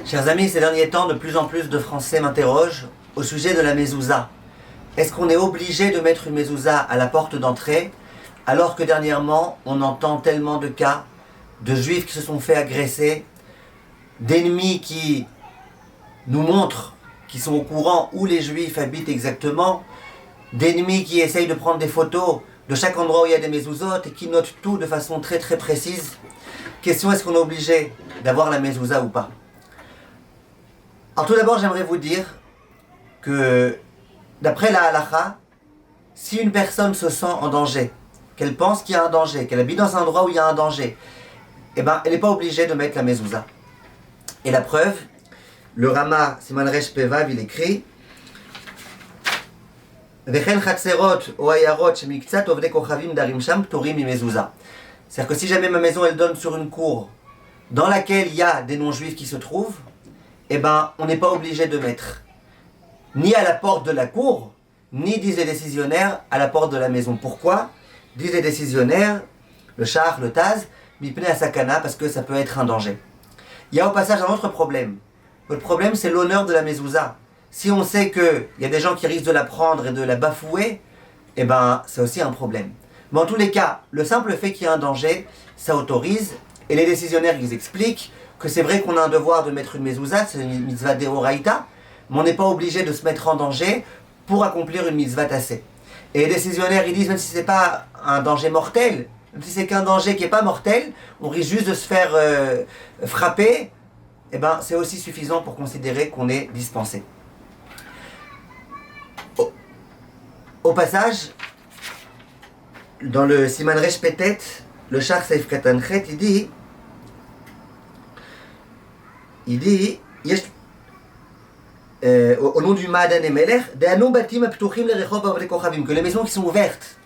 Chers amis, ces derniers temps, de plus en plus de Français m'interrogent au sujet de la mezouza. Est-ce qu'on est obligé de mettre une mezouza à la porte d'entrée, alors que dernièrement, on entend tellement de cas de juifs qui se sont fait agresser, d'ennemis qui nous montrent qu'ils sont au courant où les juifs habitent exactement, d'ennemis qui essayent de prendre des photos de chaque endroit où il y a des mezuzot et qui notent tout de façon très très précise. Question, est-ce qu'on est obligé d'avoir la mezouza ou pas? Alors tout d'abord, j'aimerais vous dire que d'après la halakha, si une personne se sent en danger, qu'elle pense qu'il y a un danger, qu'elle habite dans un endroit où il y a un danger, elle n'est pas obligée de mettre la mezouza. Et la preuve, le Rama Siman Resh Pevav, il écrit Vechen chatserot o ayarot shemiktsat ovdei kochavim darim sham ptorim mimezouza. C'est-à-dire que si jamais ma maison elle donne sur une cour dans laquelle il y a des non-juifs qui se trouvent, on n'est pas obligé de mettre ni à la porte de la cour, ni, disent les décisionnaires, à la porte de la maison. Pourquoi? Disent les décisionnaires, le char, le taz, mipnei asakana, parce que ça peut être un danger. Il y a au passage un autre problème. Le problème, c'est l'honneur de la mezouza. Si on sait qu'il y a des gens qui risquent de la prendre et de la bafouer, c'est aussi un problème. Mais en tous les cas, le simple fait qu'il y a un danger, ça autorise, et les décisionnaires, ils expliquent que c'est vrai qu'on a un devoir de mettre une mezouza, c'est une mitzvah deoraita, mais on n'est pas obligé de se mettre en danger pour accomplir une mitzvah tassée. Et les décisionnaires, ils disent, même si c'est pas un danger mortel, même si c'est qu'un danger qui n'est pas mortel, on risque juste de se faire frapper, c'est aussi suffisant pour considérer qu'on est dispensé. Au passage, dans le Siman Resh Petet, le Shach Seif Katan Chet, il dit au nom du Ma'adan Emelech, que les maisons qui sont ouvertes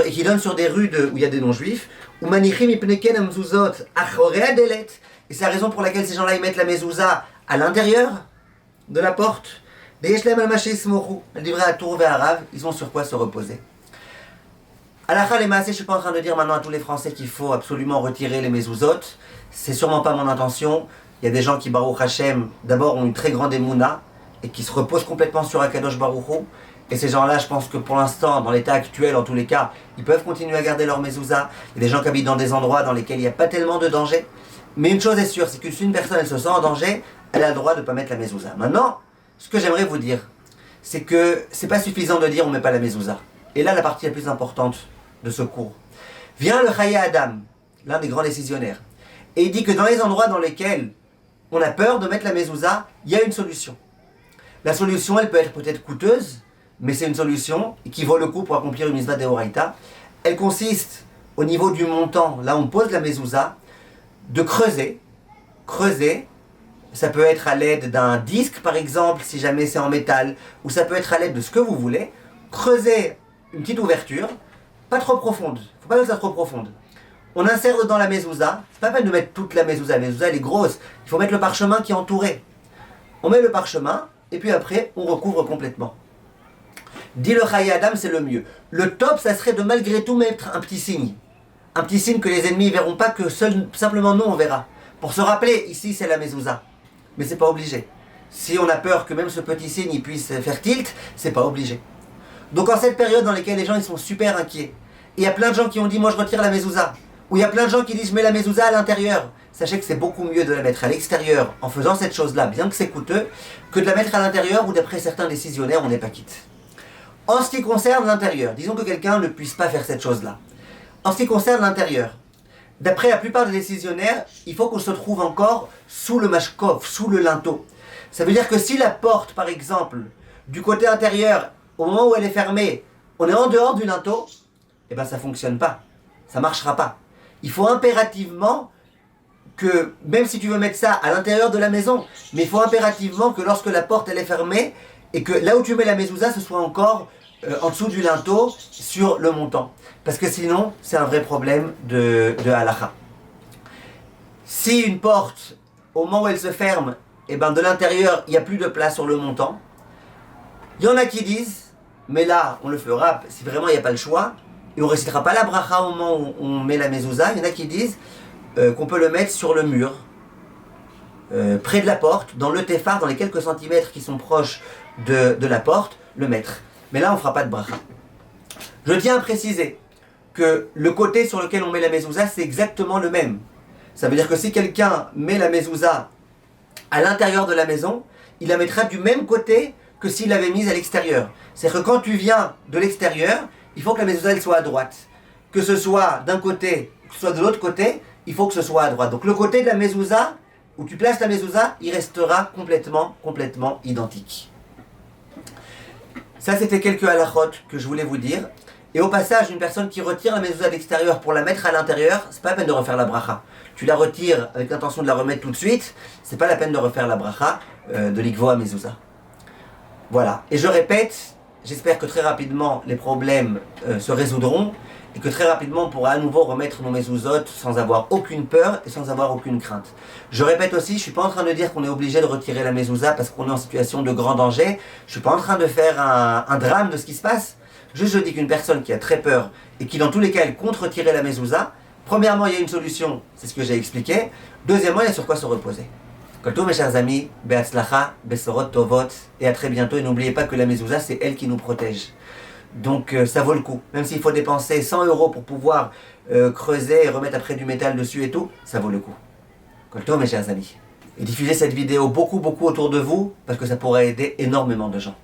et qui donnent sur des rues où il y a des non-juifs, et c'est la raison pour laquelle ces gens-là ils mettent la mezouza à l'intérieur de la porte. Ils ont sur quoi se reposer. Halakha lemaaseh, je ne suis pas en train de dire maintenant à tous les Français qu'il faut absolument retirer les mezuzot. C'est sûrement pas mon intention. Il y a des gens qui, Baruch Hashem, d'abord ont une très grande émouna et qui se reposent complètement sur Akadosh Baruch Hu. Et ces gens-là, je pense que pour l'instant, dans l'état actuel, en tous les cas, ils peuvent continuer à garder leur mezouza. Il y a des gens qui habitent dans des endroits dans lesquels il n'y a pas tellement de danger. Mais une chose est sûre, c'est que si une personne elle se sent en danger, elle a le droit de ne pas mettre la mezouza. Maintenant, ce que j'aimerais vous dire, c'est que c'est pas suffisant de dire on ne met pas la mezouza. Et là, la partie la plus importante de ce cours. Vient le Chaye Adam, l'un des grands décisionnaires, et il dit que dans les endroits dans lesquels on a peur de mettre la mezouza, il y a une solution. La solution, elle peut être peut-être coûteuse, mais c'est une solution qui vaut le coup pour accomplir une mitzvah deoraita. Elle consiste, au niveau du montant, là où on pose la mezouza, de creuser. Ça peut être à l'aide d'un disque, par exemple, si jamais c'est en métal, ou ça peut être à l'aide de ce que vous voulez. Creuser une petite ouverture, pas trop profonde, faut pas que ça soit trop profonde. On insère dedans la mezouza, c'est pas la peine de mettre toute la mezouza elle est grosse, il faut mettre le parchemin qui est entouré. On met le parchemin, et puis après, on recouvre complètement. Dit le Chaye Adam, c'est le mieux. Le top, ça serait de malgré tout mettre un petit signe. Un petit signe que les ennemis ne verront pas, que simplement nous on verra. Pour se rappeler, ici c'est la mezouza. Mais c'est pas obligé. Si on a peur que même ce petit signe il puisse faire tilt, c'est pas obligé. Donc en cette période dans laquelle les gens ils sont super inquiets, il y a plein de gens qui ont dit moi je retire la mezouza, ou il y a plein de gens qui disent je mets la mezouza à l'intérieur. Sachez que c'est beaucoup mieux de la mettre à l'extérieur en faisant cette chose-là, bien que c'est coûteux, que de la mettre à l'intérieur où d'après certains décisionnaires on n'est pas quitte. En ce qui concerne l'intérieur, disons que quelqu'un ne puisse pas faire cette chose-là. En ce qui concerne l'intérieur, d'après la plupart des décisionnaires, il faut qu'on se trouve encore sous le mashkov, sous le linteau. Ça veut dire que si la porte, par exemple, du côté intérieur, au moment où elle est fermée, on est en dehors du linteau, ça ne fonctionne pas. Ça ne marchera pas. Il faut impérativement que, même si tu veux mettre ça à l'intérieur de la maison, mais il faut impérativement que lorsque la porte elle est fermée, et que là où tu mets la mezouza, ce soit encore en dessous du linteau, sur le montant. Parce que sinon, c'est un vrai problème de halakha. Si une porte, au moment où elle se ferme, de l'intérieur, il n'y a plus de place sur le montant, il y en a qui disent, mais là, on le fera si vraiment il n'y a pas le choix, et on ne récitera pas la bracha au moment où on met la mezouza. Il y en a qui disent qu'on peut le mettre sur le mur, près de la porte, dans le téphar, dans les quelques centimètres qui sont proches de la porte, le mettre. Mais là, on ne fera pas de bracha. Je tiens à préciser que le côté sur lequel on met la mezouza, c'est exactement le même. Ça veut dire que si quelqu'un met la mezouza à l'intérieur de la maison, il la mettra du même côté que s'il l'avait mise à l'extérieur. C'est-à-dire que quand tu viens de l'extérieur, il faut que la mezouza elle soit à droite. Que ce soit d'un côté, que ce soit de l'autre côté, il faut que ce soit à droite. Donc le côté de la mezouza, où tu places la mezouza, il restera complètement identique. Ça, c'était quelques halachot que je voulais vous dire. Et au passage, une personne qui retire la mezouza de l'extérieur pour la mettre à l'intérieur, c'est pas la peine de refaire la bracha. Tu la retires avec l'intention de la remettre tout de suite, c'est pas la peine de refaire la bracha de l'ikvo à mezouza. Voilà. Et je répète, j'espère que très rapidement les problèmes se résoudront et que très rapidement on pourra à nouveau remettre nos mezuzot sans avoir aucune peur et sans avoir aucune crainte. Je répète aussi, je ne suis pas en train de dire qu'on est obligé de retirer la mezouza parce qu'on est en situation de grand danger. Je ne suis pas en train de faire un drame de ce qui se passe. Juste je dis qu'une personne qui a très peur et qui dans tous les cas elle compte retirer la mezouza, premièrement il y a une solution, c'est ce que j'ai expliqué. Deuxièmement il y a sur quoi se reposer. Kolto mes chers amis, be'atzlacha, besorot tovot, et à très bientôt. Et n'oubliez pas que la mezouza c'est elle qui nous protège. Donc ça vaut le coup. Même s'il faut dépenser 100 € pour pouvoir creuser et remettre après du métal dessus et tout, ça vaut le coup. Kolto mes chers amis. Et diffusez cette vidéo beaucoup autour de vous parce que ça pourrait aider énormément de gens.